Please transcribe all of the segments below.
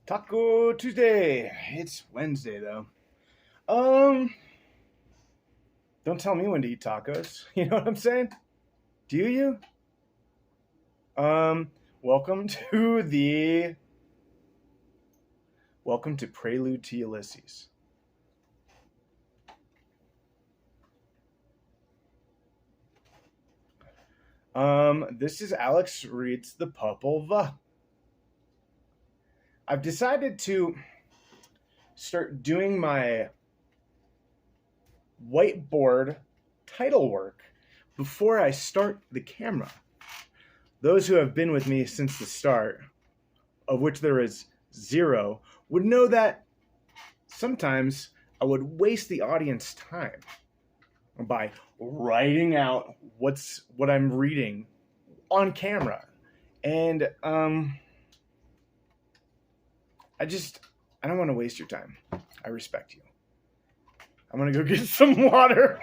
Taco Tuesday. It's Wednesday though. Um, don't tell me when to eat tacos. You know what I'm saying? Do you? Um, welcome to the welcome to Prelude to Ulysses. This is Alex reads the Popul Vuh. I've decided to start doing my whiteboard title work before I start the camera. Those who have been with me since the start, of which there is zero, would know that sometimes I would waste the audience time by writing out what I'm reading on camera. And I don't want to waste your time. I respect you. I'm gonna go get some water.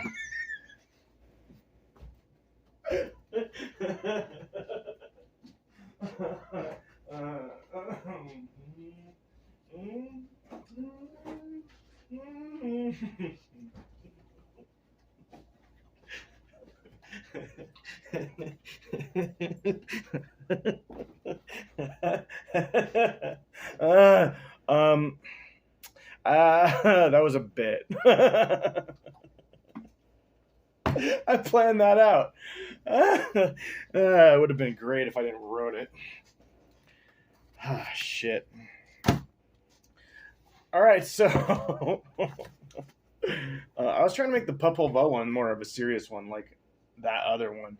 That was a bit. I planned that out. It would have been great if I didn't wrote it. Shit. All right, so I was trying to make the Popul Vuh one more of a serious one, like that other one,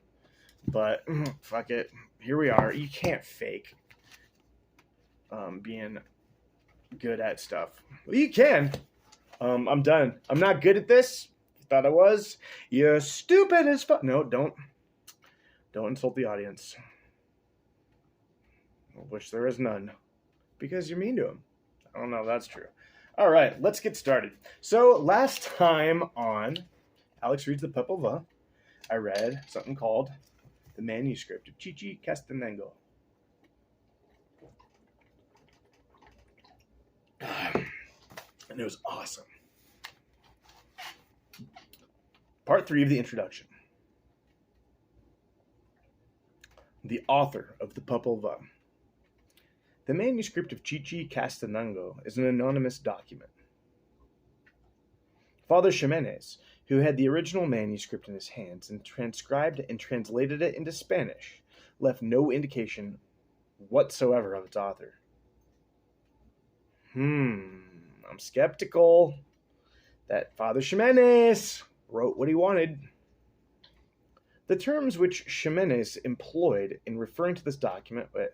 but fuck it. Here we are. You can't fake being good at stuff. Well, you can. I'm done. I'm not good at this. You thought I was? You're stupid as fuck. No, don't insult the audience. I wish there is none, because you're mean to them. I don't know if that's true. All right, let's get started. So last time on Alex Reads the Popul Vuh, I read something called The Manuscript of Chichi Castanango. And it was awesome. Part 3 of the introduction. The author of the Popul Vuh. The manuscript of Chichi Castanango is an anonymous document. Father Ximenez, who had the original manuscript in his hands and transcribed and translated it into Spanish, left no indication whatsoever of its author. I'm skeptical that Father Ximenez wrote what he wanted. The terms which Ximenez employed in referring to this document were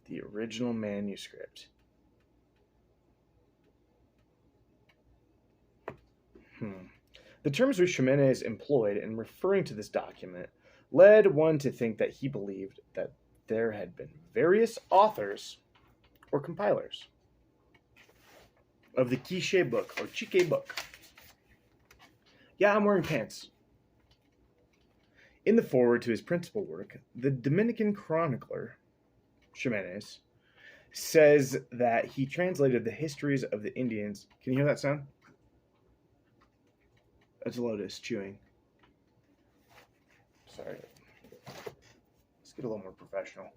the original manuscript. The terms which Ximenez employed in referring to this document led one to think that he believed that there had been various authors or compilers of the Quiche book or Chique book. Yeah, I'm wearing pants. In the foreword to his principal work, the Dominican chronicler Ximenez says that he translated the histories of the Indians. Can you hear that sound? That's Lotus chewing. Sorry. Let's get a little more professional.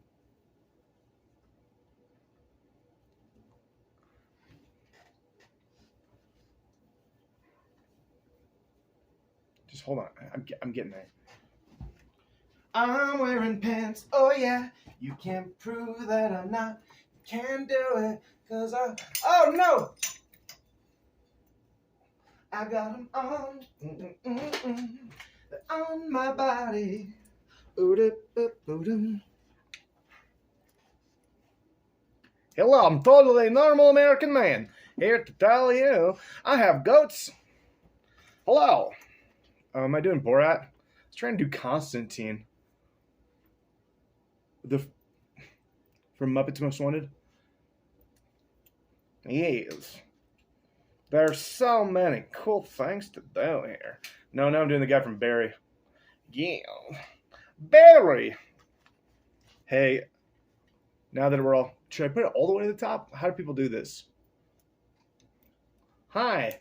Just hold on. I'm getting there. I'm wearing pants. Oh yeah. You can't prove that I'm not. You can't do it. Cause oh no! I got them on. They're on my body. Hello, I'm totally normal American man. Here to tell you, I have goats. Hello. Am I doing Borat? I was trying to do Constantine. From Muppets Most Wanted. Yes. There's so many cool things to do here. No, I'm doing the guy from Barry. Yeah. Barry! Hey, now that we're all... Should I put it all the way to the top? How do people do this? Hi.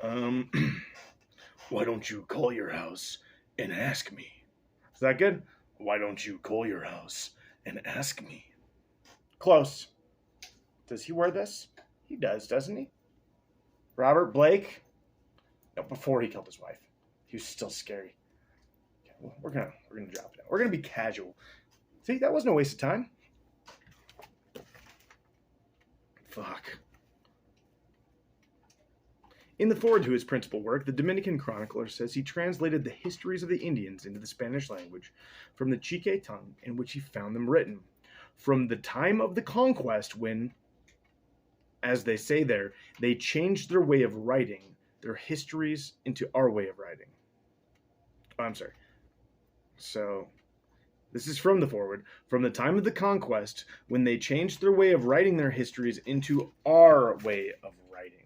Why don't you call your house and ask me? Is that good? Why don't you call your house and ask me? Close. Does he wear this? He does, doesn't he? Robert Blake? No, before he killed his wife. He was still scary. Okay, well, we're gonna drop it out. We're gonna be casual. See, that wasn't a waste of time. Fuck. In the foreword to his principal work, the Dominican chronicler says he translated the histories of the Indians into the Spanish language from the Chique tongue in which he found them written. From the time of the conquest when, as they say there, they changed their way of writing their histories into our way of writing. Oh, I'm sorry. So, this is from the foreword. From the time of the conquest when they changed their way of writing their histories into our way of writing.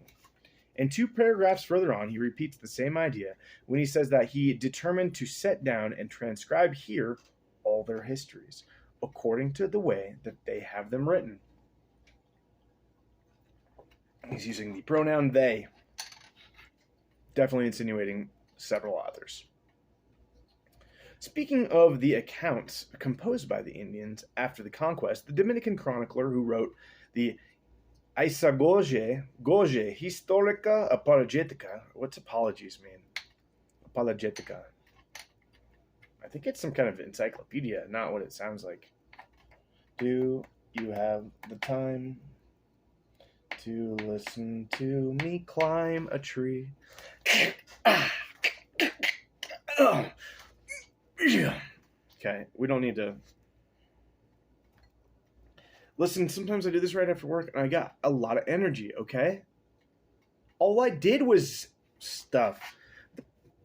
And 2 paragraphs further on, he repeats the same idea when he says that he determined to set down and transcribe here all their histories, according to the way that they have them written. He's using the pronoun they, definitely insinuating several authors. Speaking of the accounts composed by the Indians after the conquest, the Dominican chronicler who wrote the Isagoge Historica Apologetica. What's apologies mean? Apologetica. I think it's some kind of encyclopedia, not what it sounds like. Do you have the time to listen to me climb a tree? Okay, we don't need to... Listen, sometimes I do this right after work, and I got a lot of energy, okay? All I did was stuff.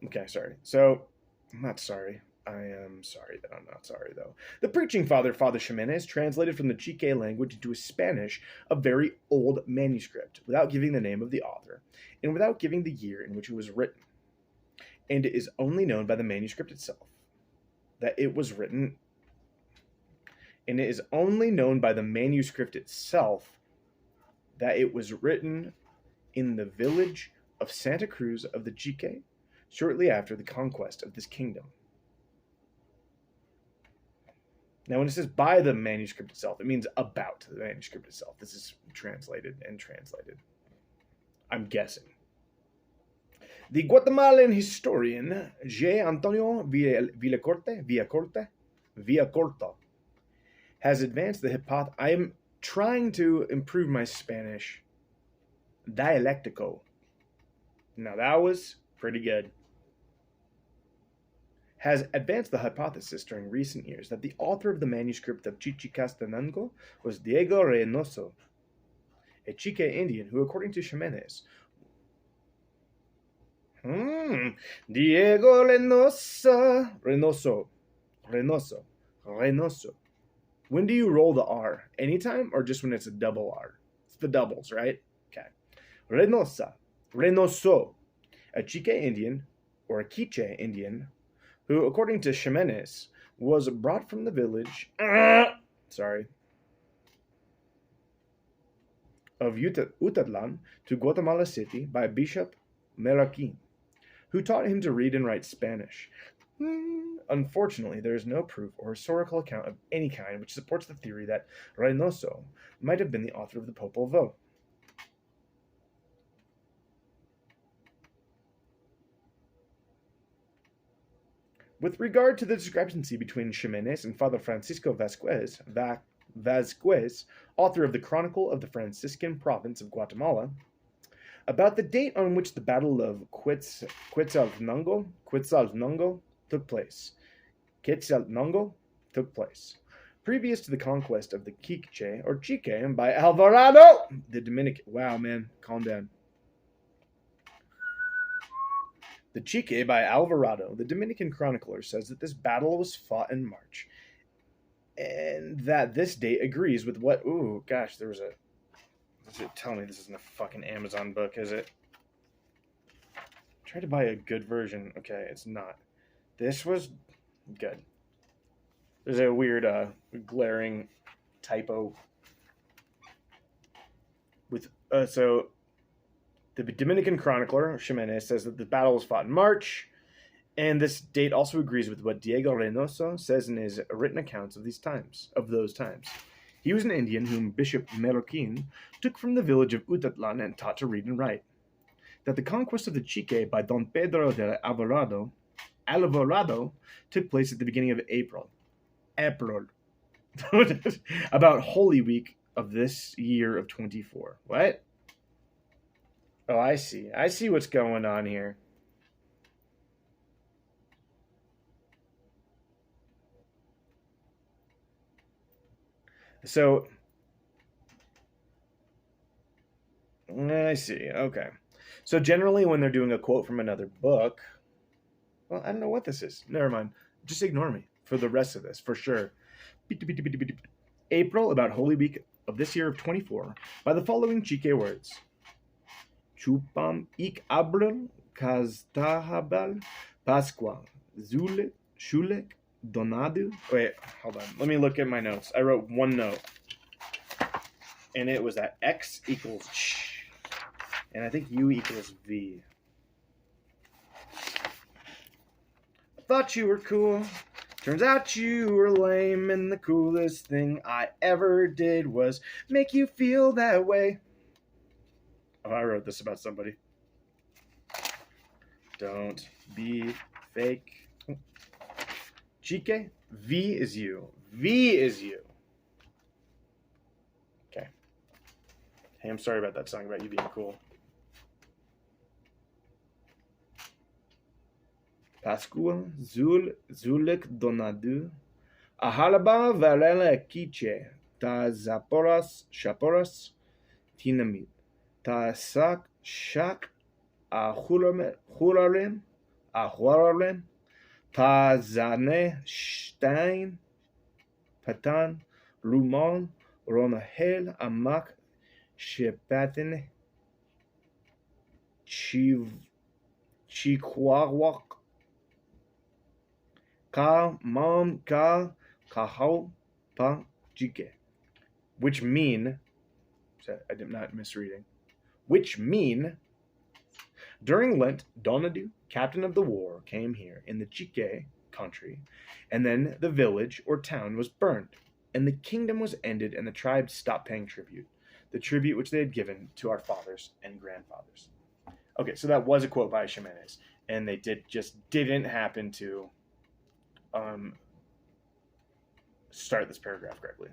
Okay, sorry. So, I'm not sorry. I am sorry that I'm not sorry, though. The preaching father, Father Ximenez, translated from the Chique language into a Spanish, a very old manuscript, without giving the name of the author, and without giving the year in which it was written. And it is only known by the manuscript itself that it was written... And it is only known by the manuscript itself that it was written in the village of Santa Cruz of the Chique shortly after the conquest of this kingdom. Now, when it says by the manuscript itself, it means about the manuscript itself. This is translated. I'm guessing. The Guatemalan historian J. Antonio Villacorta has advanced the hypothesis. I am trying to improve my Spanish. Dialectico. Now that was pretty good. Has advanced the hypothesis during recent years that the author of the manuscript of Chichicastenango was Diego Reynoso, a Chique Indian who, according to Ximenez, Diego Reynoso. When do you roll the R? Anytime or just when it's a double R? It's the doubles, right? Okay. Reynoso, a Chique Indian or a Quiche Indian who, according to Ximenez, was brought from the village of Utatlan to Guatemala City by Bishop Meraquin, who taught him to read and write Spanish. Unfortunately, there is no proof or historical account of any kind which supports the theory that Reynoso might have been the author of the Popul Vuh. With regard to the discrepancy between Ximenez and Father Francisco Vasquez, author of the Chronicle of the Franciscan Province of Guatemala, about the date on which the Battle of Quetzaltenango took place. Previous to the conquest of the Quiche or Chique by Alvarado, the Dominican. Wow, man, calm down. The Chique by Alvarado, the Dominican chronicler, says that this battle was fought in March, and that this date agrees with what... Ooh, gosh, there was a... Tell me this isn't a fucking Amazon book, is it? Try to buy a good version. Okay, it's not. This was good. There's a weird, glaring typo with so the Dominican chronicler Ximenes says that the battle was fought in March, and this date also agrees with what Diego Reynoso says in his written accounts of those times. He was an Indian whom Bishop Meroquin took from the village of Utatlan and taught to read and write. That the conquest of the Chique by Don Pedro de Alvarado took place at the beginning of April, about Holy Week of this year of 24. What? Oh, I see. I see what's going on here. So, I see. Okay. So generally when they're doing a quote from another book, well, I don't know what this is. Never mind. Just ignore me for the rest of this, for sure. April, about Holy Week of this year of 24, by the following Chique words. Chupam ik abril, kastahabal, pasqua, zule, shulek, donadu. Wait, hold on. Let me look at my notes. I wrote one note. And it was that X equals ch. And I think U equals V. I thought you were cool. Turns out you were lame, and the coolest thing I ever did was make you feel that way. Oh, I wrote this about somebody. Don't be fake. Chique, V is you. V is you. Okay. Hey, I'm sorry about that song about you being cool. Pascua, Zulek Donadu, Ahalaba Varela Kiche, Ta Zaporas, Shaporas, Tinamit, Ta Sak, Shak, Ahurarem, Ta Zane, Stein, Patan, Rumon, Ronahel, Amak, Shepatene, Chikwawak, Ka mam ka kahau pa jike, which mean, I'm not misreading, which mean, during Lent, Donadu, captain of the war, came here in the Chique country, and then the village or town was burned, and the kingdom was ended, and the tribes stopped paying tribute, the tribute which they had given to our fathers and grandfathers. Okay, so that was a quote by Ximenes, and they didn't happen to start this paragraph correctly.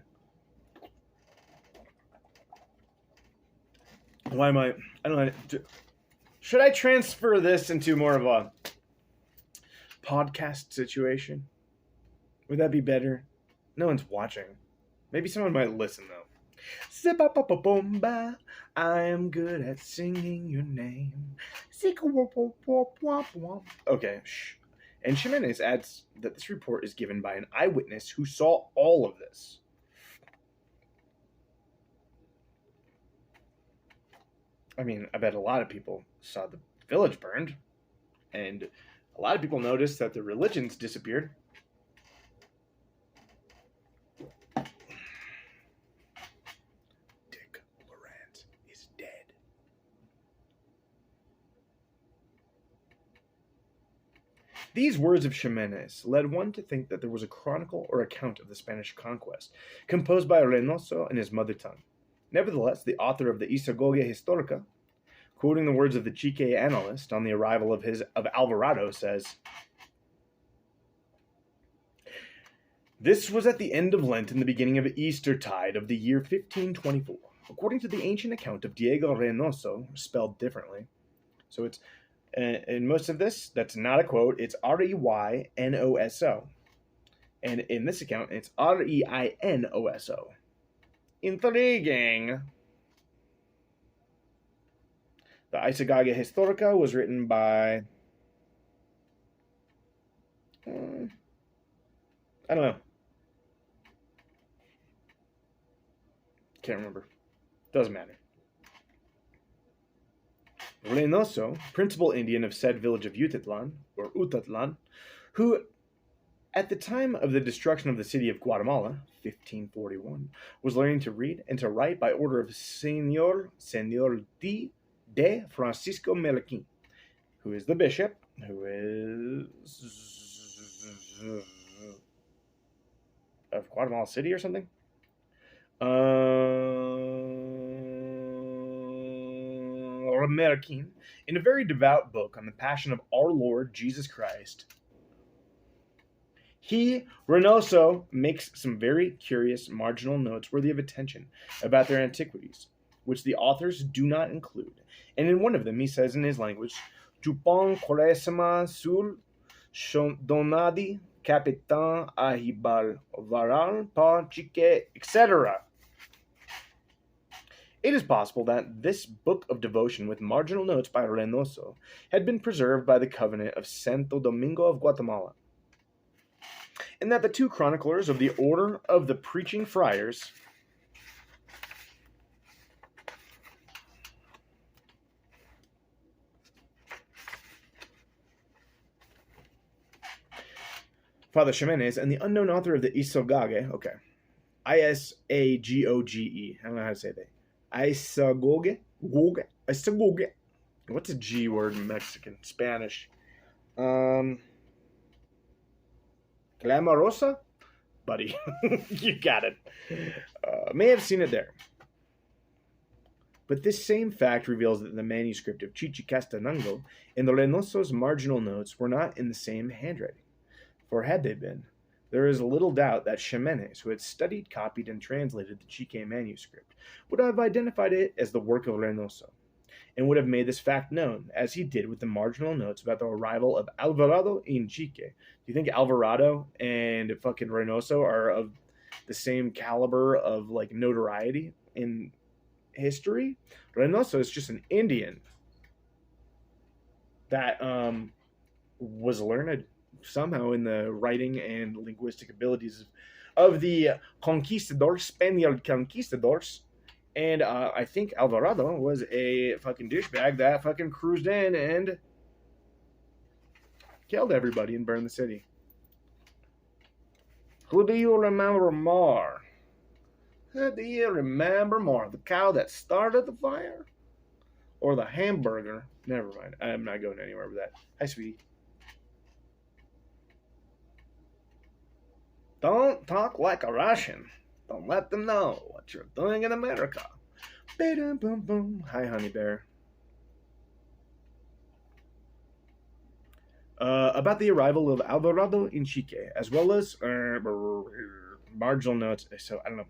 Why am I don't know. Should I transfer this into more of a podcast situation? Would that be better? No one's watching. Maybe someone might listen though. I am good at singing your name. Okay, shh. And Ximenes adds that this report is given by an eyewitness who saw all of this. I mean, I bet a lot of people saw the village burned, and a lot of people noticed that the religions disappeared. Dick Laurent is dead. These words of Ximenes led one to think that there was a chronicle or account of the Spanish conquest, composed by Reynoso in his mother tongue. Nevertheless, the author of the Isagoge Historica, quoting the words of the Chique annalist on the arrival of Alvarado, says, "This was at the end of Lent and the beginning of Eastertide of the year 1524, according to the ancient account of Diego Reynoso, spelled differently." So it's in most of this, that's not a quote. It's Reynoso. And in this account, it's Reinoso. Intriguing. The Isagoge Historica was written by... I don't know. Can't remember. Doesn't matter. Reynoso, principal Indian of said village of Utatlan, who At the time of the destruction of the city of Guatemala, 1541, was learning to read and to write by order of Senor de Francisco Melequin, who is the bishop, who is of Guatemala City or something. Melequin, in a very devout book on the Passion of our Lord Jesus Christ. Reynoso makes some very curious marginal notes worthy of attention about their antiquities, which the authors do not include. And in one of them, he says in his language, Jupon Quaresma sul donadi capitan ahibal varal pa chique, etc. It is possible that this book of devotion with marginal notes by Reynoso had been preserved by the Covenant of Santo Domingo of Guatemala, and that the two chroniclers of the Order of the Preaching Friars Father Ximenez and the unknown author of the Isagoge, Isagoge, I don't know how to say that. Isagoge? What's a G word in Mexican? Spanish. Glamorosa? Buddy, you got it. May have seen it there. But this same fact reveals that the manuscript of Chichicastenango and the Reynoso's marginal notes were not in the same handwriting. For had they been, there is little doubt that Ximenez, who had studied, copied, and translated the Chique manuscript, would have identified it as the work of Reynoso, and would have made this fact known, as he did with the marginal notes about the arrival of Alvarado in Chique. Do you think Alvarado and fucking Reynoso are of the same caliber of, like, notoriety in history? Reynoso is just an Indian that was learned somehow in the writing and linguistic abilities of the conquistadors, Spaniard conquistadors. And I think Alvarado was a fucking douchebag that fucking cruised in and killed everybody and burned the city. Who do you remember more? Who do you remember more? The cow that started the fire? Or the hamburger? Never mind. I'm not going anywhere with that. Hi, sweetie. Don't talk like a Russian. Don't let them know what you're doing in America. Hi, honey bear. About the arrival of Alvarado in Chique, as well as marginal notes. So, I don't know.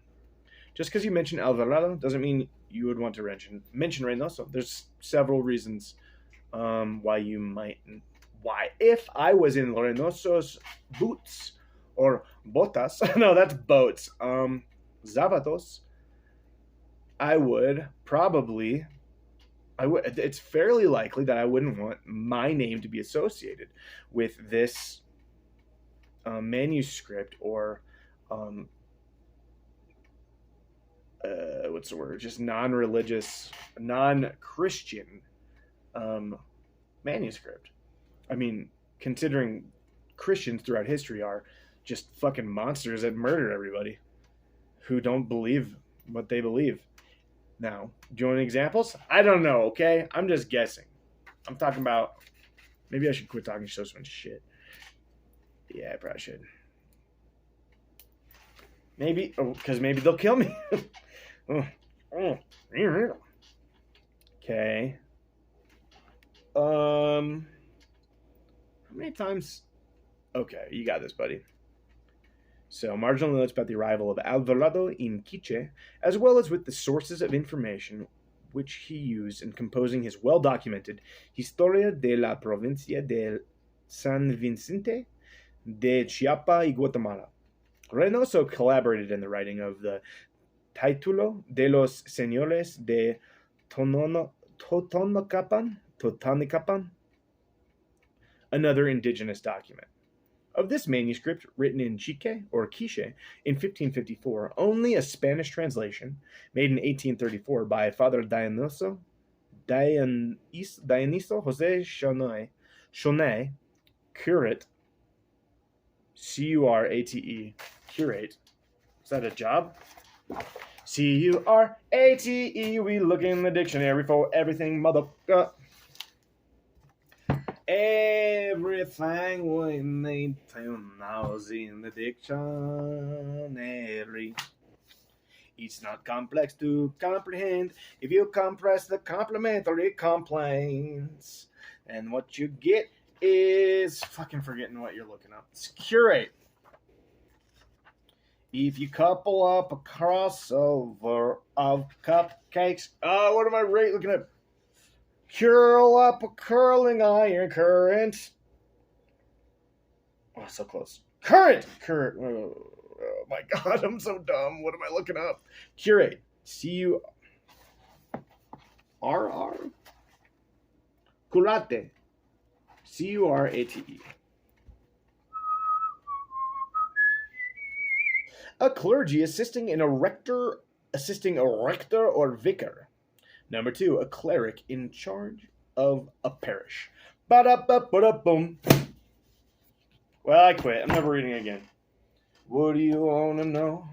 Just because you mention Alvarado doesn't mean you would want to mention Reynoso. There's several reasons why you might. Why, if I was in Reynoso's boots, or botas, no, that's boats, zapatos, it's fairly likely that I wouldn't want my name to be associated with this manuscript or what's the word? Just non-religious, non-Christian manuscript. I mean, considering Christians throughout history are just fucking monsters that murder everybody who don't believe what they believe. Now, do you want examples? I don't know, okay? I'm just guessing. I'm talking about... Maybe I should quit talking so much shit. Yeah, I probably should. Maybe... because maybe they'll kill me. Okay. How many times... Okay, you got this, buddy. So, marginal notes about the arrival of Alvarado in Quiche, as well as with the sources of information which he used in composing his well-documented Historia de la Provincia de San Vicente de Chiapa y Guatemala. Reynoso collaborated in the writing of the Título de los Señores de Totonacapan, another indigenous document. Of this manuscript, written in Chique, or Quiche, in 1554, only a Spanish translation, made in 1834 by Father Dioniso José Chaunet, curate C-U-R-A-T-E. Curate. Is that a job? C-U-R-A-T-E. We look in the dictionary for everything, motherfucker. Everything we need to know is in the dictionary. It's not complex to comprehend if you compress the complimentary complaints. And what you get is fucking forgetting what you're looking up. It's curate. If you couple up a crossover of cupcakes, what am I looking at? Curl up a curling iron current. Oh, so close. Current. Oh my God, I'm so dumb. What am I looking up? Curate. C-U-R-R. Curate. C-U-R-A-T-E. A clergy assisting a rector or vicar. Number 2, a cleric in charge of a parish. Ba-da-ba-ba-da-boom. Well, I quit. I'm never reading again. What do you want to know?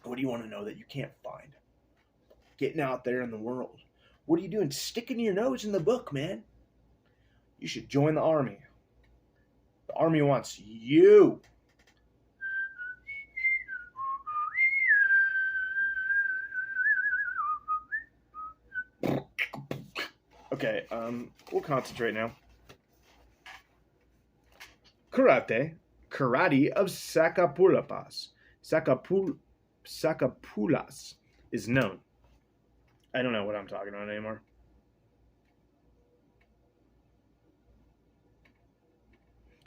What do you want to know that you can't find? Getting out there in the world. What are you doing? Sticking your nose in the book, man. You should join the army. The army wants you. Okay, we'll concentrate now. Karate of Sakapulas is known. I don't know what I'm talking about anymore.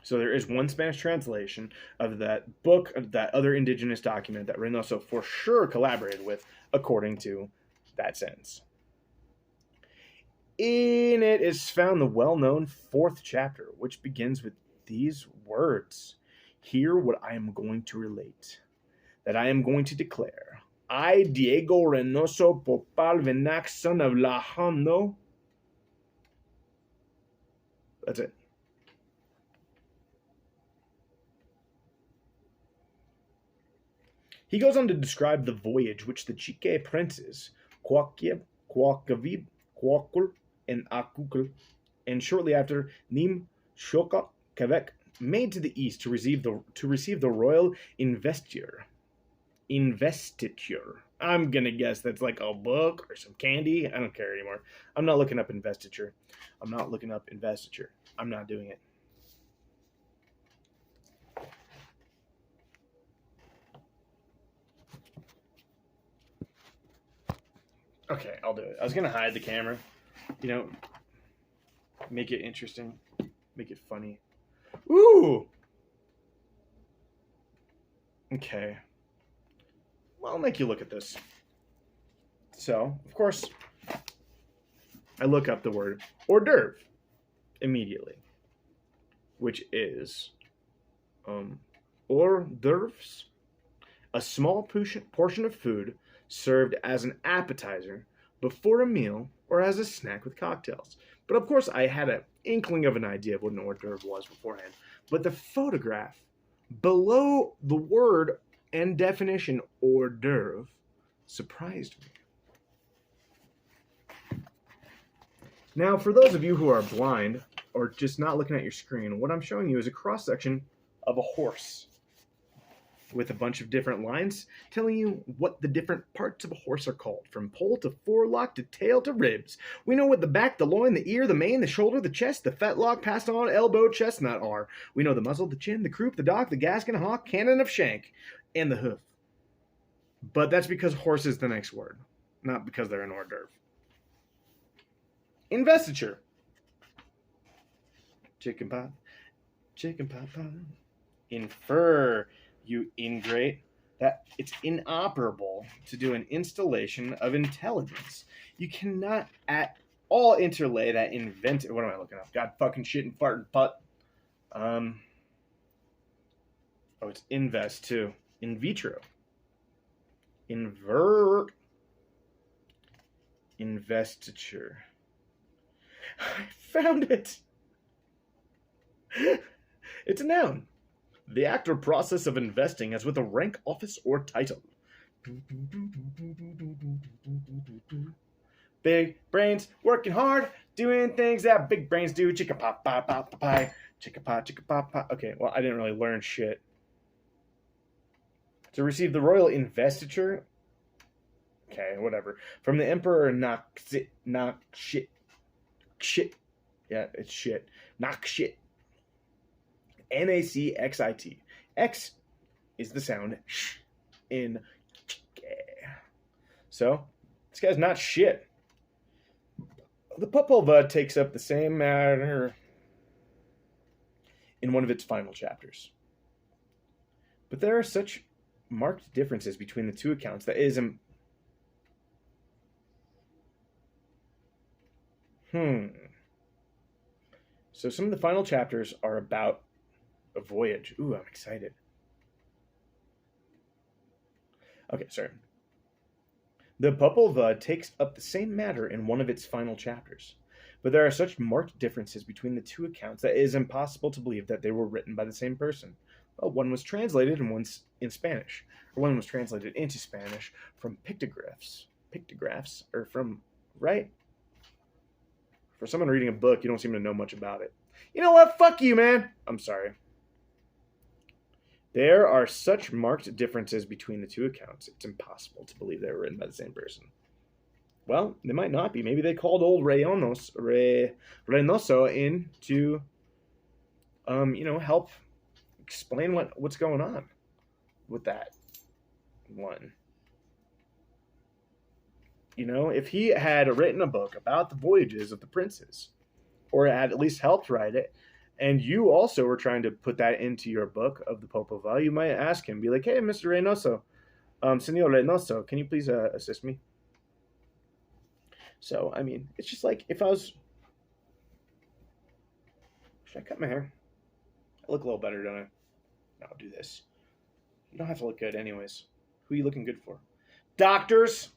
So there is one Spanish translation of that book, of that other indigenous document that Reynoso for sure collaborated with, according to that sentence. In it is found the well-known 4th chapter, which begins with these words. Hear what I am going to relate, that I am going to declare. I, Diego Reynoso Popul Vuh, son of Lajano. That's it. He goes on to describe the voyage which the Chique princes, Quaquib, Quaquavid, Quaquul, and Akukul, and shortly after Nim Shoka Quebec made to the east to receive the royal investiture. I'm gonna guess that's like a book or some candy. I don't care anymore. I'm not looking up investiture. I'm not doing it. Okay, I'll do it. I was gonna hide the camera. Make it interesting. Make it funny. Ooh! Okay. Well, I'll make you look at this. So, of course, I look up the word hors d'oeuvre immediately, which is hors d'oeuvres, a small portion of food served as an appetizer before a meal or as a snack with cocktails. But of course, I had an inkling of an idea of what an hors d'oeuvre was beforehand. But the photograph below the word and definition hors d'oeuvre surprised me. Now, for those of you who are blind or just not looking at your screen, what I'm showing you is a cross-section of a horse with a bunch of different lines telling you what the different parts of a horse are called, from poll to forelock to tail to ribs. We know what the back, the loin, the ear, the mane, the shoulder, the chest, the fetlock, passed on, elbow, chestnut are. We know the muzzle, the chin, the croup, the dock, the gaskin, hock, cannon of shank, and the hoof. But that's because horse is the next word, not because they're an hors d'oeuvre. Investiture. Chicken pot. Infer, you ingrate, that it's inoperable to do an installation of intelligence. You cannot at all interlay that what am I looking up? God fucking shit and fart and putt. It's invest too. In vitro. Invert. Investiture. I found it. It's a noun. The act or process of investing as with a rank, office, or title. Big brains working hard, doing things that big brains do. Chicka pop pop pop pie. Chicka pop chicka pop pop. Okay, well I didn't really learn shit. To receive the royal investiture. Okay, whatever. From the emperor Nakshit. Shit. Yeah, it's shit. Nakshit. Nakxit. X is the sound sh in. So, this guy's not shit. The Popul Vuh takes up the same matter in one of its final chapters. But there are such marked differences between the two accounts that it is So some of the final chapters are about a voyage. Ooh, I'm excited. Okay, sorry. The Popul Vuh takes up the same matter in one of its final chapters, but there are such marked differences between the two accounts that it is impossible to believe that they were written by the same person. Well, one was translated and one's in Spanish, or one was translated into Spanish from pictographs, or from, right? For someone reading a book, you don't seem to know much about it. You know what? Fuck you, man. I'm sorry. There are such marked differences between the two accounts, it's impossible to believe they were written by the same person. Well, they might not be. Maybe they called old Reynoso in to, help explain what's going on with that one. If he had written a book about the voyages of the princes, or had at least helped write it, and you also were trying to put that into your book of the Popul Vuh, you might ask him, be like, hey, Mr. Reynoso, Senor Reynoso, can you please assist me? So, I mean, it's just like if I was... Should I cut my hair? I look a little better, don't I? No, I'll do this. You don't have to look good anyways. Who are you looking good for? Doctors!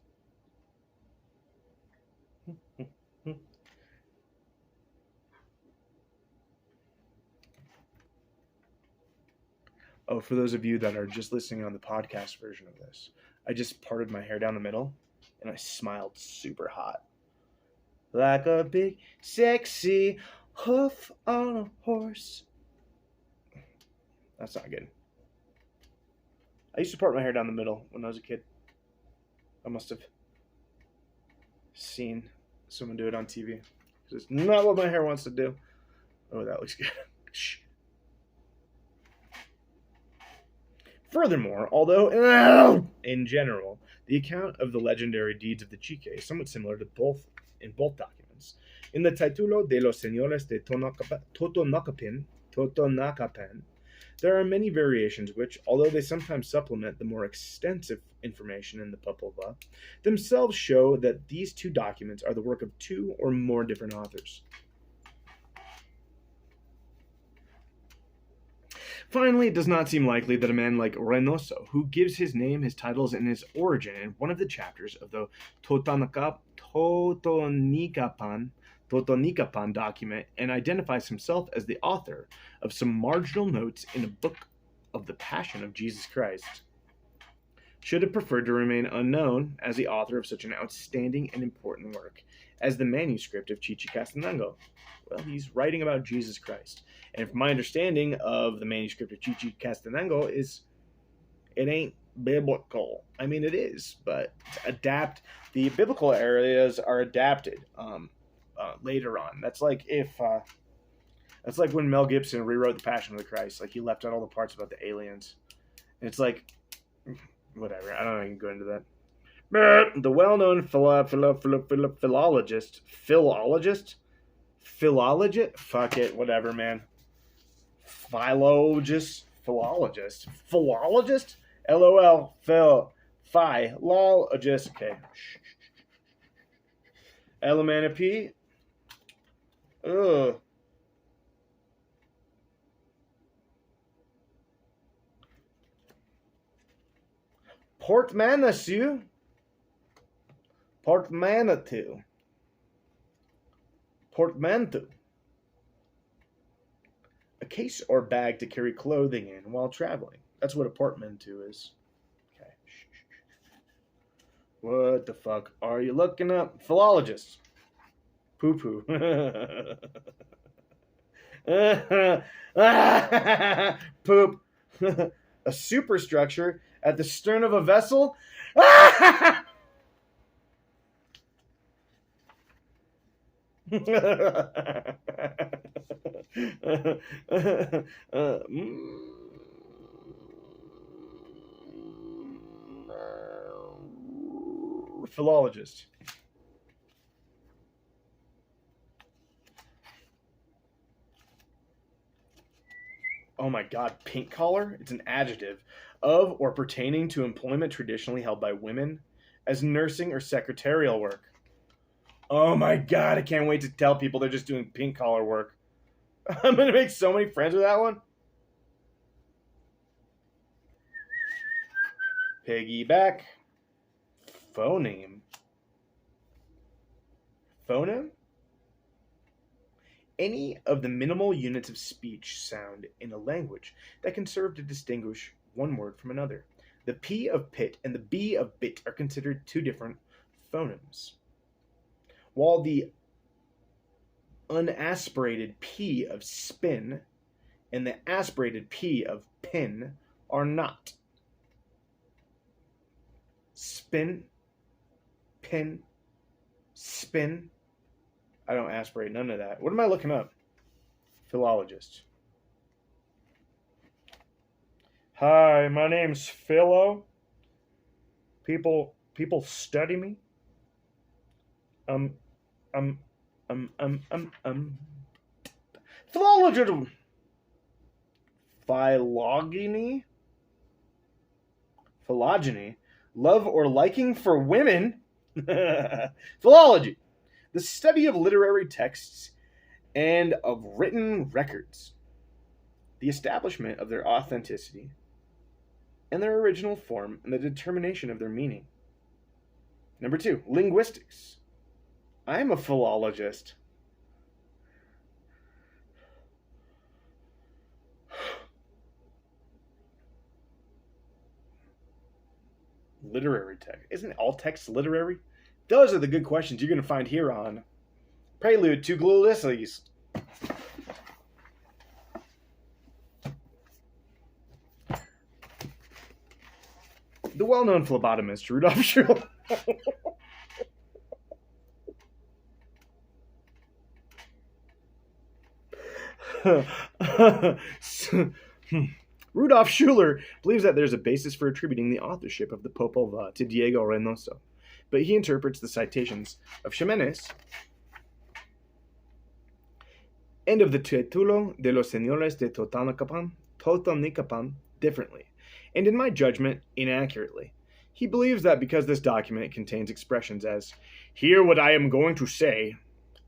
Oh, for those of you that are just listening on the podcast version of this, I just parted my hair down the middle, and I smiled super hot. Like a big, sexy hoof on a horse. That's not good. I used to part my hair down the middle when I was a kid. I must have seen someone do it on TV. It's not what my hair wants to do. Oh, that looks good. Furthermore, although in general, the account of the legendary deeds of the Chique is somewhat similar to both documents. In the Título de los Señores de Totonacapan, there are many variations which, although they sometimes supplement the more extensive information in the Popul Vuh, themselves show that these two documents are the work of two or more different authors. Finally, it does not seem likely that a man like Reynoso, who gives his name, his titles, and his origin in one of the chapters of the Totonacapan document and identifies himself as the author of some marginal notes in a book of the Passion of Jesus Christ, should have preferred to remain unknown as the author of such an outstanding and important work as the manuscript of Chichicastenango. Well, he's writing about Jesus Christ. And from my understanding of the manuscript of Chichicastenango is it ain't biblical. I mean, it is, but the biblical areas are adapted later on. That's like when Mel Gibson rewrote The Passion of the Christ. Like, he left out all the parts about the aliens. And it's like, whatever. I don't know if I can go into that. But the well-known philologist, fuck it, whatever, man. Philologist, LOL, philologist, okay. Elementary, ugh. Portmanteau. a case or bag to carry clothing in while traveling. That's what a portmanteau is. Okay. What the fuck are you looking up? Philologist. Poo-poo. Poop. A superstructure at the stern of a vessel. Philologist. Oh my god, pink collar? It's an adjective of or pertaining to employment traditionally held by women as nursing or secretarial work. Oh my god, I can't wait to tell people they're just doing pink collar work. I'm gonna make so many friends with that one. Piggyback. Phoneme. Phoneme? Any of the minimal units of speech sound in a language that can serve to distinguish one word from another. The P of pit and the B of bit are considered two different phonemes, while the unaspirated P of spin and the aspirated P of pin are not. Spin, pin, spin. I don't aspirate none of that. What am I looking up? Philologist. Hi, my name's Philo. People study me. Philologist. Phylogeny. Phylogeny. Love or liking for women. Philology. The study of literary texts and of written records. The establishment of their authenticity and their original form and the determination of their meaning. Number 2, linguistics. I am a philologist. Literary text. Isn't all text literary? Those are the good questions you're going to find here on Prelude to Ulysses. The well-known phlebotomist Rudolf Schiller. Rudolf Schiller believes that there's a basis for attributing the authorship of the Popul Vuh to Diego Reynoso, but he interprets the citations of Ximenes and of the Título de los Señores de Totonicapán differently, and in my judgment, inaccurately. He believes that because this document contains expressions as, "Hear what I am going to say,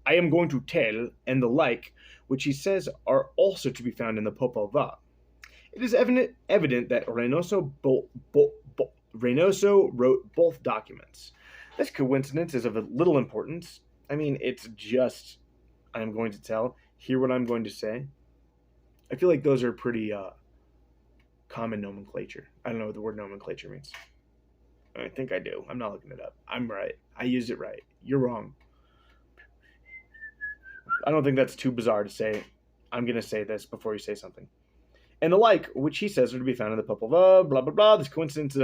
I am going to tell," and the like, which he says are also to be found in the Popul Vuh, it is evident that Reynoso wrote both documents. This coincidence is of little importance. I mean, it's just, I am going to tell, hear what I'm going to say. I feel like those are pretty common nomenclature. I don't know what the word nomenclature means. I think I do. I'm not looking it up. I'm right. I used it right. You're wrong. I don't think that's too bizarre to say. I'm going to say this before you say something. And the like, which he says are to be found in the Popul Vuh, blah, blah, blah. This coincidence is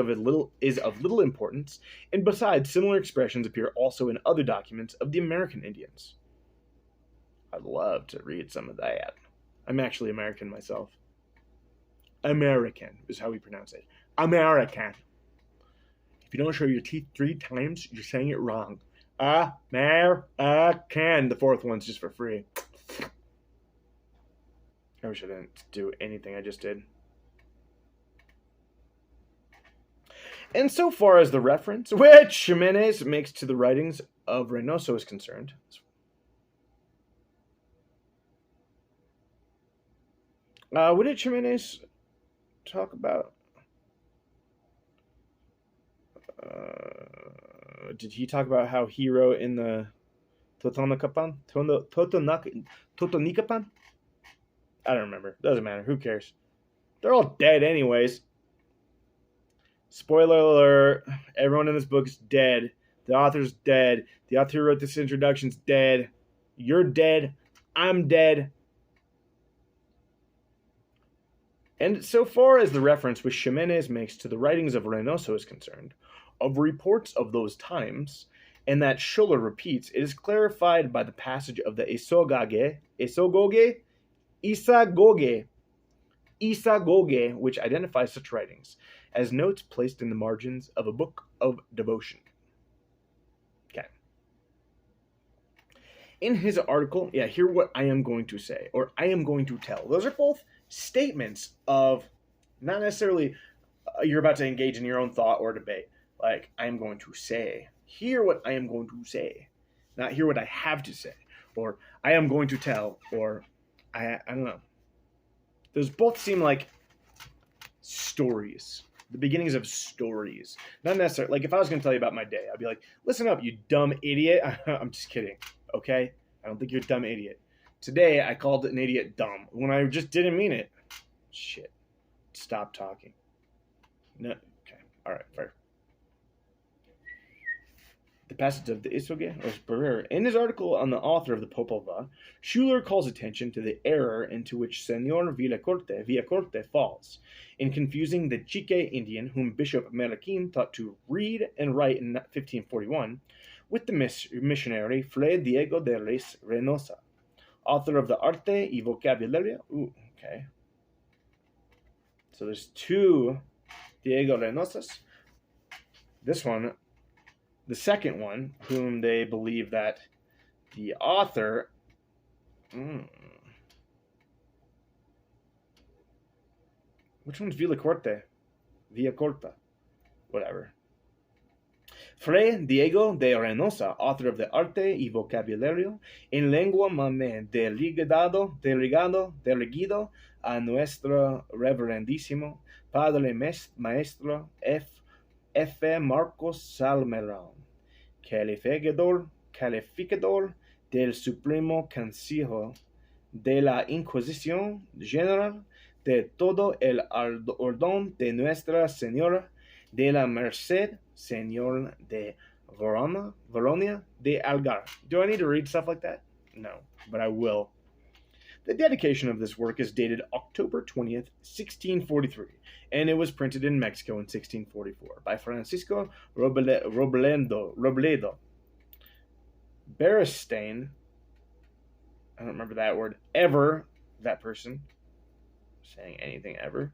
of little importance, and besides, similar expressions appear also in other documents of the American Indians. I'd love to read some of that. I'm actually American myself. American is how we pronounce it. American. If you don't show your teeth 3 times, you're saying it wrong. American. The fourth one's just for free. I wish I didn't do anything I just did. And so far as the reference, which Ximenes makes to the writings of Reynoso is concerned, what did Ximenes talk about? Did he talk about how he wrote in the Totonicapan? I don't remember. Doesn't matter. Who cares? They're all dead anyways. Spoiler alert. Everyone in this book is dead. The author's dead. The author who wrote this introduction's dead. You're dead. I'm dead. And so far as the reference which Ximenes makes to the writings of Reynoso is concerned, of reports of those times, and that Schuller repeats, it is clarified by the passage of the Isagoge, which identifies such writings as notes placed in the margins of a book of devotion. Okay. In his article, hear what I am going to say, or I am going to tell. Those are both statements of not necessarily you're about to engage in your own thought or debate. Like, I am going to say. Hear what I am going to say. Not hear what I have to say. Or I am going to tell. Or I don't know. Those both seem like stories. The beginnings of stories. Not necessarily. Like, if I was going to tell you about my day, I'd be like, listen up, you dumb idiot. I'm just kidding. Okay? I don't think you're a dumb idiot. Today, I called an idiot dumb when I just didn't mean it. Shit. Stop talking. No. Okay. All right. Fair. The passage of the Isoge, or in his article on the author of the Popul Vuh, Schuller calls attention to the error into which Senor Villacorte falls in confusing the Chique Indian, whom Bishop Melaquin taught to read and write in 1541, with the missionary Fray Diego de Reynosa, author of the Arte y Vocabulario. Ooh, okay. So there's two Diego Reynosas. This one, the second one, whom they believe that the author... Which one's Villacorte? Villacorta. Whatever. Fray Diego de Reynosa, author of the Arte y Vocabulario en lengua mame delegido a nuestro reverendísimo Padre Maestro F. Marcos Salmerón, calificador del Supremo Consejo de la Inquisición General de todo el orden de Nuestra Señora de la Merced, Señor de Veronia de Algar. Do I need to read stuff like that? No, but I will. The dedication of this work is dated October 20th, 1643, and it was printed in Mexico in 1644 by Francisco Robledo. Beristain, I don't remember that word, ever, that person, saying anything ever.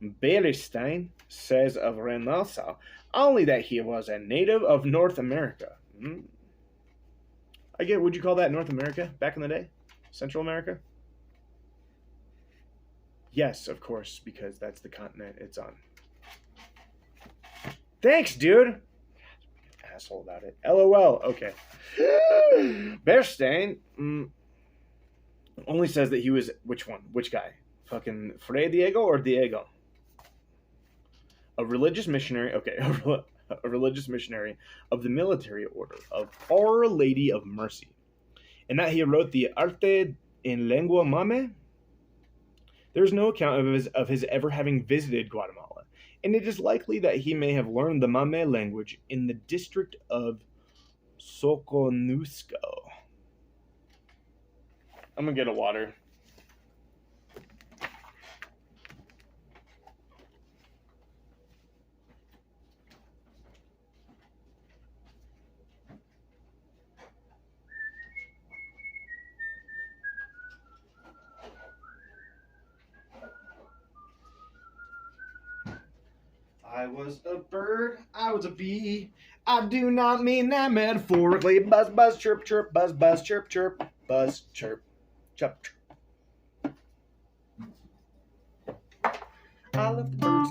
Beristain says of Reynosa only that he was a native of North America. I get, would you call that North America back in the day? Central America? Yes, of course, because that's the continent it's on. Thanks, dude. Asshole about it. LOL. Okay. Beristain only says that he was, which one? Which guy? Fucking Fray Diego or Diego? A religious missionary. Okay. A religious missionary of the military order of Our Lady of Mercy. And that he wrote the Arte en Lengua Mame. There is no account of his ever having visited Guatemala, and it is likely that he may have learned the Mame language in the district of Soconusco. I'm gonna get a water. I was a bird, I was a bee. I do not mean that metaphorically. Buzz, buzz, chirp, chirp, buzz, buzz, chirp, chirp, buzz, chirp, chirp. I love the birds.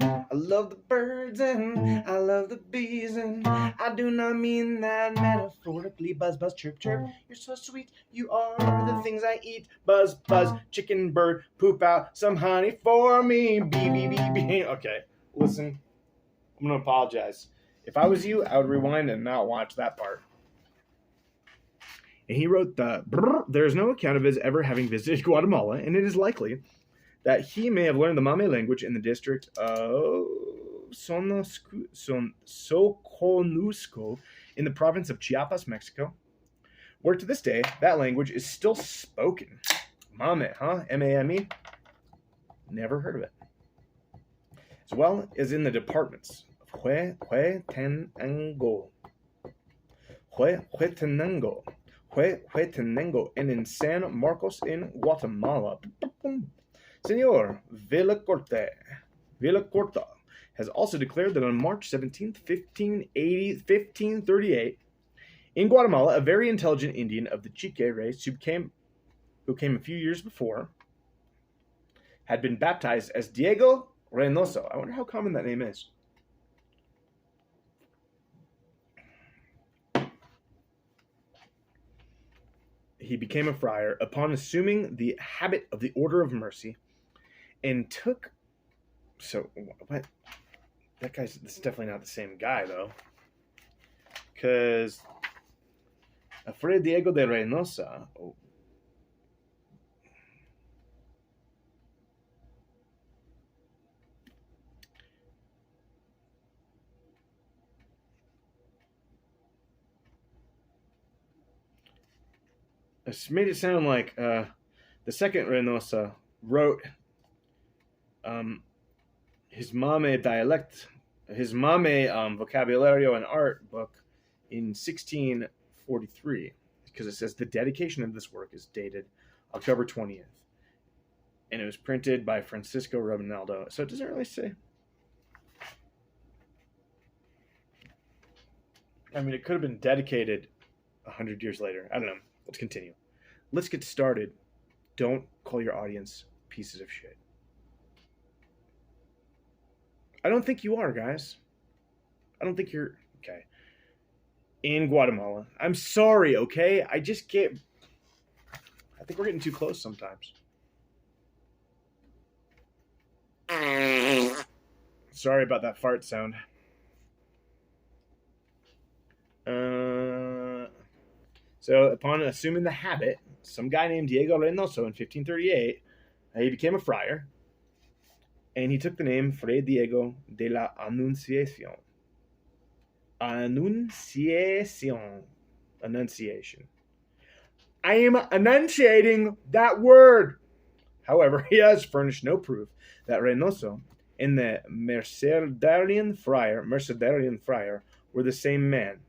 I love the birds and I love the bees, and I do not mean that metaphorically. Buzz, buzz, chirp, chirp. You're so sweet. You are the things I eat. Buzz, buzz, chicken, bird, poop out some honey for me. Bee, bee, bee, bee. Okay, listen. I'm gonna apologize. If I was you, I would rewind and not watch that part. And he wrote there is no account of his ever having visited Guatemala, and it is likely that he may have learned the Mame language in the district of Soconusco in the province of Chiapas, Mexico, where to this day that language is still spoken. Mame, huh? M-A-M-E? Never heard of it. As well as in the departments of Huehuetenango, and in San Marcos in Guatemala. Senor Villacorta has also declared that on March 17th, 1538, in Guatemala, a very intelligent Indian of the Chique race who came a few years before had been baptized as Diego Reynoso. I wonder how common that name is. He became a friar upon assuming the habit of the Order of Mercy, and took. So what? This is definitely not the same guy though, because Fray Diego de Reynosa. It made it sound like the second Reynosa wrote his Mame dialect, his Mame vocabulario and art book in 1643, because it says the dedication of this work is dated October 20th, and it was printed by Francisco Ronaldo. So it doesn't really say. I mean, it could have been dedicated 100 years later. I don't know. Let's continue. Let's get started. Don't call your audience pieces of shit. I don't think you are, guys. I don't think you're... Okay. In Guatemala. I'm sorry, okay? I just can't... I think we're getting too close sometimes. Sorry about that fart sound. So, upon assuming the habit, some guy named Diego Reynoso in 1538, he became a friar, and he took the name Fray Diego de la Annunciación. Annunciation. I am enunciating that word. However, he has furnished no proof that Reynoso and the Mercedarian friar were the same man.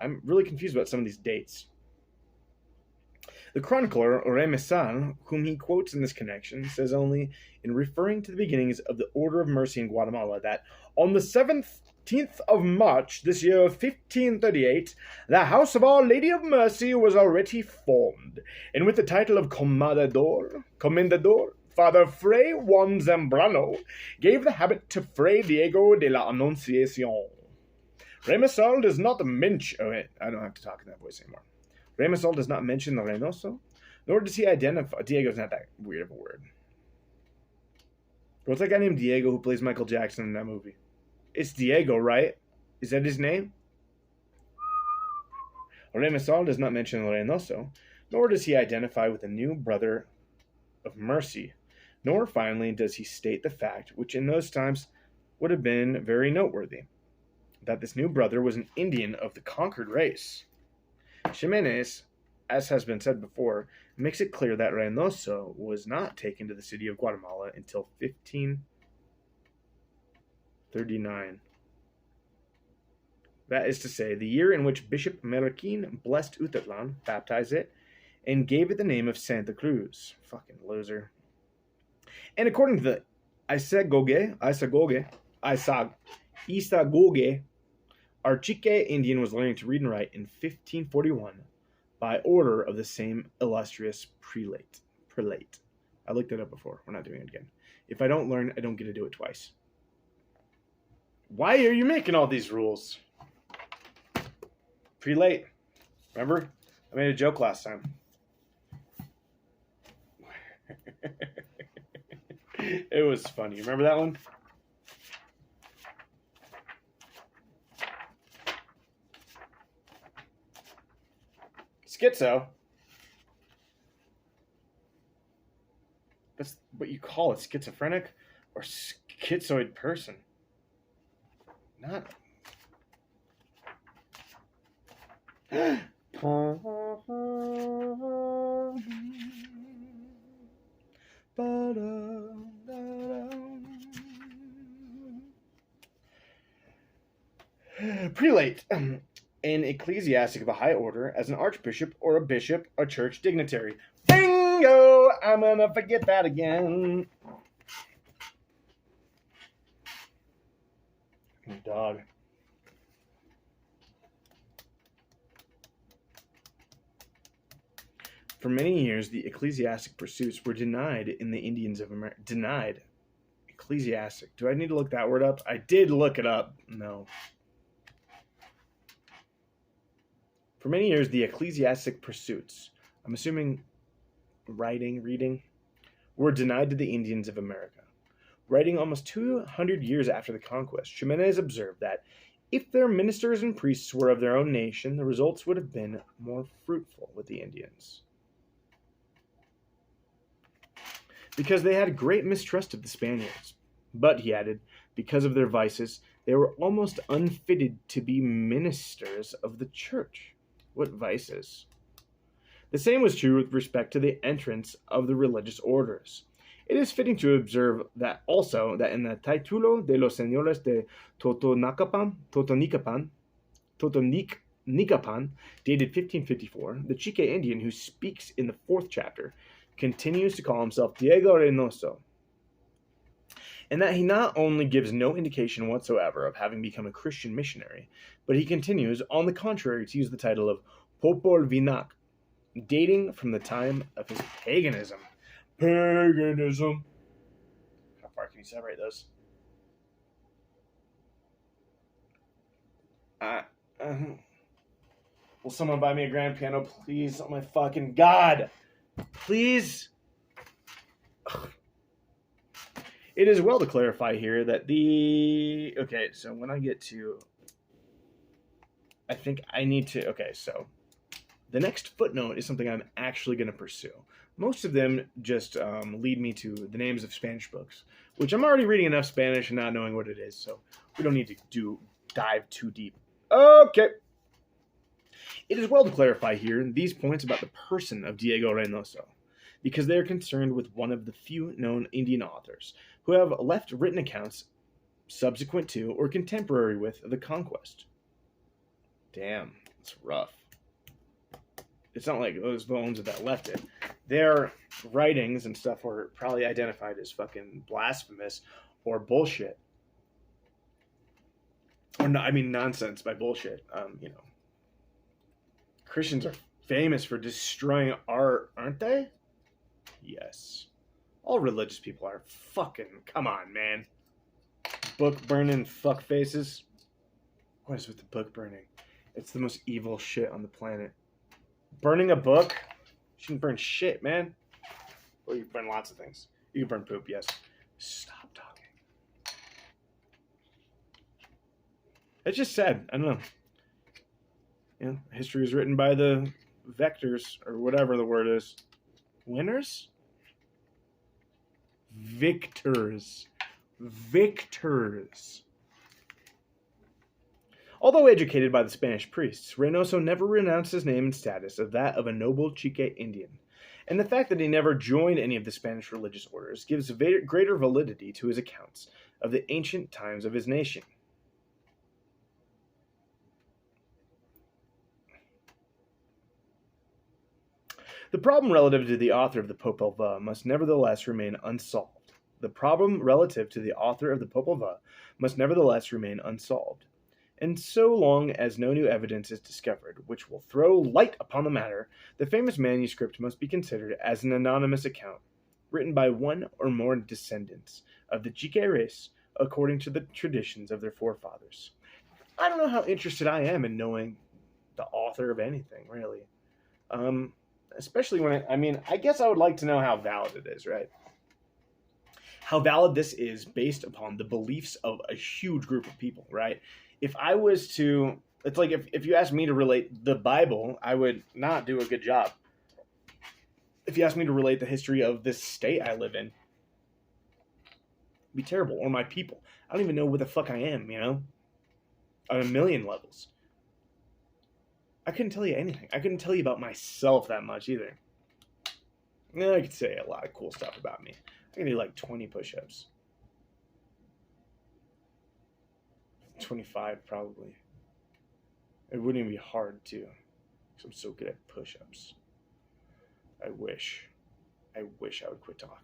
I'm really confused about some of these dates. The chronicler Remesal, whom he quotes in this connection, says only, in referring to the beginnings of the Order of Mercy in Guatemala, that on the 17th of March this year of 1538, the House of Our Lady of Mercy was already formed, and with the title of Comendador, Father Fray Juan Zambrano gave the habit to Fray Diego de la Annunciación. Remesal does not mention... Oh, wait, I don't have to talk in that voice anymore. Remesal does not mention the Reynoso, nor does he identify... Diego's not that weird of a word. What's that guy named Diego who plays Michael Jackson in that movie? It's Diego, right? Is that his name? Remesal does not mention the Reynoso, nor does he identify with the new brother of Mercy, nor finally does he state the fact, which in those times would have been very noteworthy, that this new brother was an Indian of the conquered race. Ximenes, as has been said before, makes it clear that Reynoso was not taken to the city of Guatemala until 1539. That is to say, the year in which Bishop Meroquin blessed Utatlan, baptized it, and gave it the name of Santa Cruz. Fucking loser. And according to the Isagoge, our Chique Indian was learning to read and write in 1541 by order of the same illustrious prelate. I looked it up before. We're not doing it again. If I don't learn, I don't get to do it twice. Why are you making all these rules? Pretty late. Remember? I made a joke last time. It was funny. Remember that one? Schizo. That's what you call it, schizophrenic or schizoid person. Not. Prelate, an ecclesiastic of a high order, as an archbishop or a bishop, a church dignitary. Bingo! I'm gonna forget that again. Dog. For many years, the ecclesiastic pursuits were denied in the Indians of America. Denied. Ecclesiastic. Do I need to look that word up? I did look it up. No. For many years, the ecclesiastic pursuits, I'm assuming reading, were denied to the Indians of America. Writing almost 200 years after the conquest, Ximenes observed that if their ministers and priests were of their own nation, the results would have been more fruitful with the Indians. Because they had great mistrust of the Spaniards. But, he added, because of their vices, they were almost unfitted to be ministers of the church. What vices? The same was true with respect to the entrance of the religious orders. It is fitting to observe that also that in the Título de los Señores de Totonicapan, dated 1554, the Chique Indian who speaks in the 4th chapter continues to call himself Diego Reynoso, and that he not only gives no indication whatsoever of having become a Christian missionary, but he continues, on the contrary, to use the title of Popul Vuh, dating from the time of his paganism. Paganism. How far can you separate those? Will someone buy me a grand piano, please? Oh my fucking God. Please? Ugh. It is well to clarify here that the... Okay, so when I get to... I think I need to... Okay, so... The next footnote is something I'm actually going to pursue. Most of them just lead me to the names of Spanish books, which I'm already reading enough Spanish and not knowing what it is, so we don't need to dive too deep. Okay. It is well to clarify here these points about the person of Diego Reynoso, because they are concerned with one of the few known Indian authors who have left written accounts subsequent to or contemporary with the conquest. Damn, it's rough. It's not like those bones that left it. Their writings and stuff were probably identified as fucking blasphemous or bullshit. Or no, I mean nonsense by bullshit. Christians are famous for destroying art, aren't they? Yes. All religious people are. Fucking, come on, man. Book burning fuck faces. What is with the book burning? It's the most evil shit on the planet. Burning a book? You shouldn't burn shit, man. Well, you burn lots of things. You can burn poop, yes. Stop talking. It's just sad. I don't know. History is written by the vectors, or whatever the word is. Winners? Victors. Victors. Although educated by the Spanish priests, Reynoso never renounced his name and status of that of a noble Chique Indian, and the fact that he never joined any of the Spanish religious orders gives greater validity to his accounts of the ancient times of his nation. The problem relative to the author of the Popul Vuh must nevertheless remain unsolved. And so long as no new evidence is discovered which will throw light upon the matter, the famous manuscript must be considered as an anonymous account, written by one or more descendants of the Chique race according to the traditions of their forefathers. I don't know how interested I am in knowing the author of anything, really. Especially when I guess I would like to know how valid it is, right? How valid this is based upon the beliefs of a huge group of people, right? If I was to, it's like if you asked me to relate the Bible, I would not do a good job. If you asked me to relate the history of this state I live in, it'd be terrible. Or my people. I don't even know what the fuck I am, on a million levels. I couldn't tell you anything. I couldn't tell you about myself that much either. I could say a lot of cool stuff about me. I can do like 20 push-ups. 25 probably. It wouldn't even be hard to, because I'm so good at push-ups. I wish I would quit talking.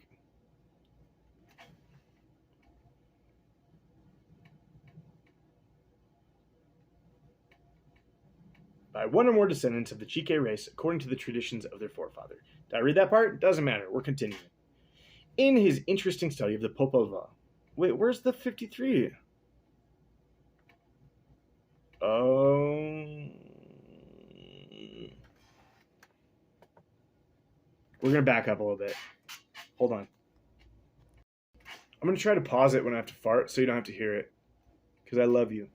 By one or more descendants of the Chike race, according to the traditions of their forefather. Did I read that part? Doesn't matter. We're continuing. In his interesting study of the Popul Vuh. Wait, where's the 53? Oh. We're going to back up a little bit. Hold on. I'm going to try to pause it when I have to fart so you don't have to hear it. Because I love you.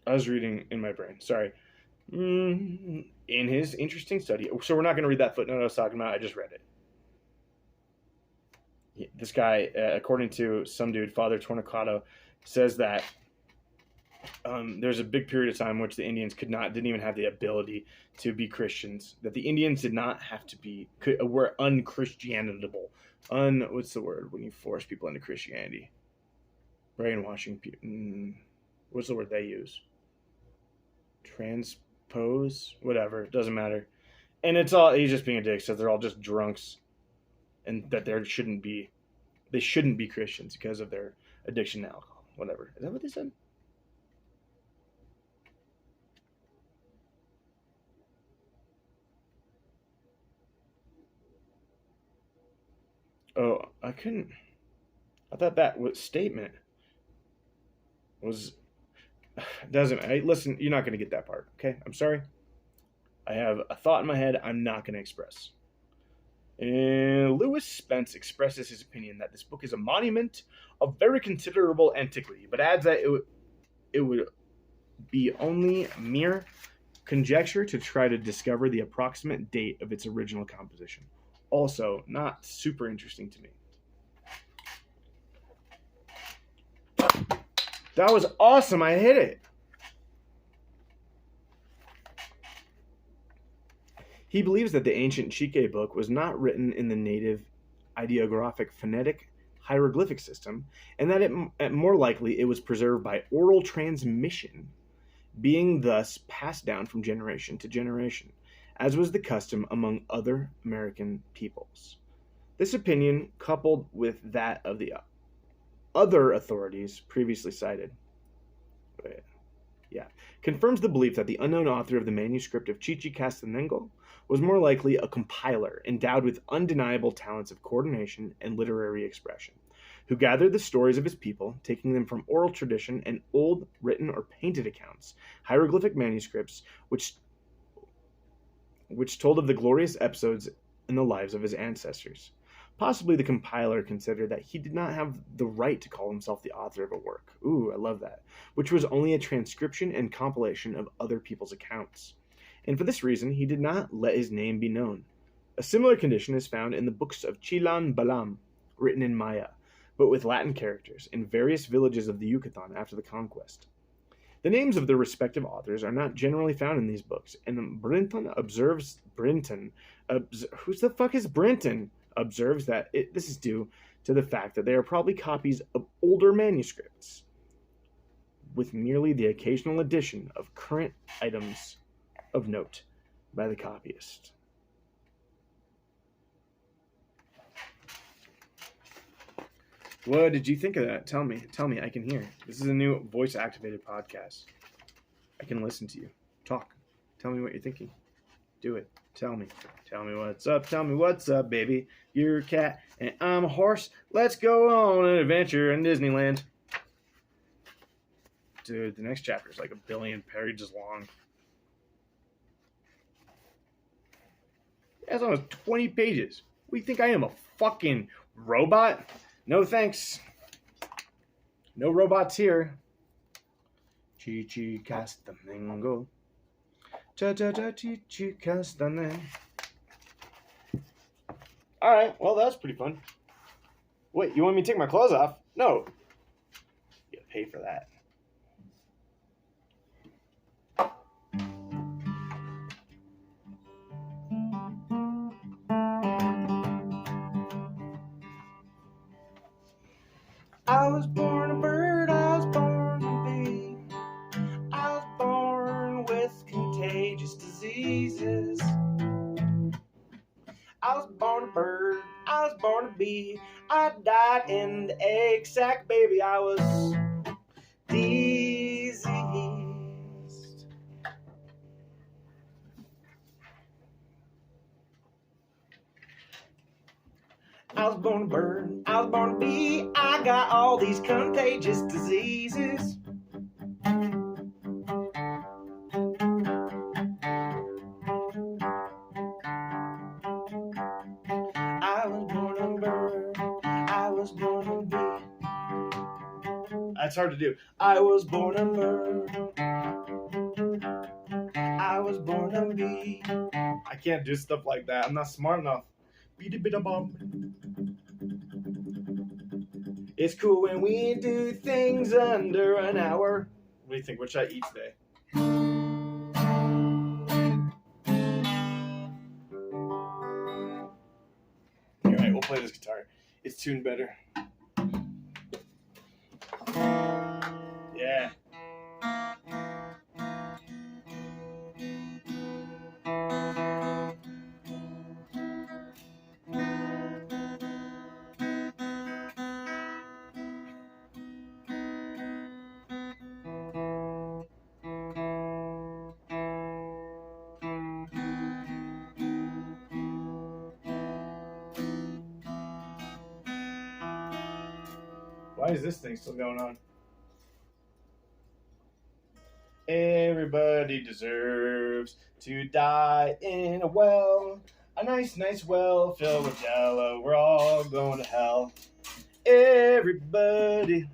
I was reading in my brain. Sorry. In his interesting study. So we're not going to read that footnote I was talking about. I just read it. This guy, according to some dude, Father Tornacato, says that there's a big period of time in which the Indians didn't even have the ability to be Christians. That the Indians did not have to be, were unchristianitable. What's the word when you force people into Christianity? Brainwashing people. What's the word they use? Transpose? Whatever. It doesn't matter. And he's just being a dick, so they're all just drunks. And that they shouldn't be Christians because of their addiction to alcohol. Whatever. Is that what they said? Oh, I thought that statement was, doesn't, listen, you're not going to get that part, okay? I'm sorry. I have a thought in my head I'm not going to express. And Lewis Spence expresses his opinion that this book is a monument of very considerable antiquity, but adds that it would be only mere conjecture to try to discover the approximate date of its original composition. Also, not super interesting to me. That was awesome. I hit it. He believes that the ancient Chike book was not written in the native ideographic phonetic hieroglyphic system, and that more likely it was preserved by oral transmission, being thus passed down from generation to generation, as was the custom among other American peoples. This opinion, coupled with that of the other authorities previously cited, confirms the belief that the unknown author of the manuscript of Chichicastenango was more likely a compiler endowed with undeniable talents of coordination and literary expression, who gathered the stories of his people, taking them from oral tradition and old written or painted accounts, hieroglyphic manuscripts, which told of the glorious episodes in the lives of his ancestors. Possibly the compiler considered that he did not have the right to call himself the author of a work. Ooh, I love that. Which was only a transcription and compilation of other people's accounts. And for this reason, he did not let his name be known. A similar condition is found in the books of Chilan Balam, written in Maya, but with Latin characters, in various villages of the Yucatan after the conquest. The names of their respective authors are not generally found in these books, and Brinton observes who's the fuck is Brinton? Observes that this is due to the fact that they are probably copies of older manuscripts, with merely the occasional addition of current items of note by the copyist. What did you think of that? Tell me, I can hear. This is a new voice-activated podcast. I can listen to you. Talk. Tell me what you're thinking. Do it. Tell me. Tell me what's up. Tell me what's up, baby. You're a cat and I'm a horse. Let's go on an adventure in Disneyland. Dude, the next chapter is like 1 billion pages long. That's almost 20 pages. What do you think I am, a fucking robot? No thanks. No robots here. Chi Castamingo. Cha cha cha chi Castamingo. Alright, well that was pretty fun. Wait, you want me to take my clothes off? No. You gotta pay for that. I was born a bird, I was born a bee. I was born with contagious diseases. I was born a bird, I was born a bee. I died in the egg sack, baby, I was diseased. I was born a bird, I was born a bee. I got all these contagious diseases. I was born a bird, I was born a bee. That's hard to do. I was born a bird, I was born a bee. I can't do stuff like that. I'm not smart enough. Beat-a-bit-a-bum. It's cool when we do things under an hour. What do you think? What should I eat today? Alright, we'll play this guitar. It's tuned better. Yeah. Why is this thing still going on? Everybody deserves to die in a well. A nice, nice well filled with jello. We're all going to hell. Everybody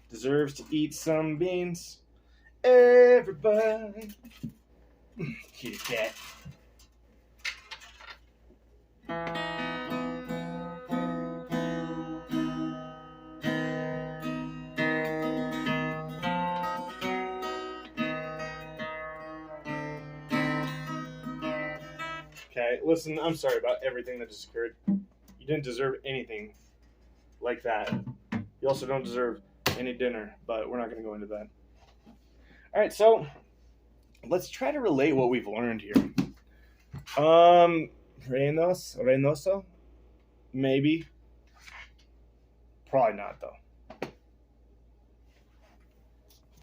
deserves to eat some beans. Everybody. Kitty cat. Okay, listen, I'm sorry about everything that just occurred. You didn't deserve anything like that. You also don't deserve any dinner, but we're not going to go into that. All right, so let's try to relate what we've learned here. Reynoso? Maybe. Probably not, though.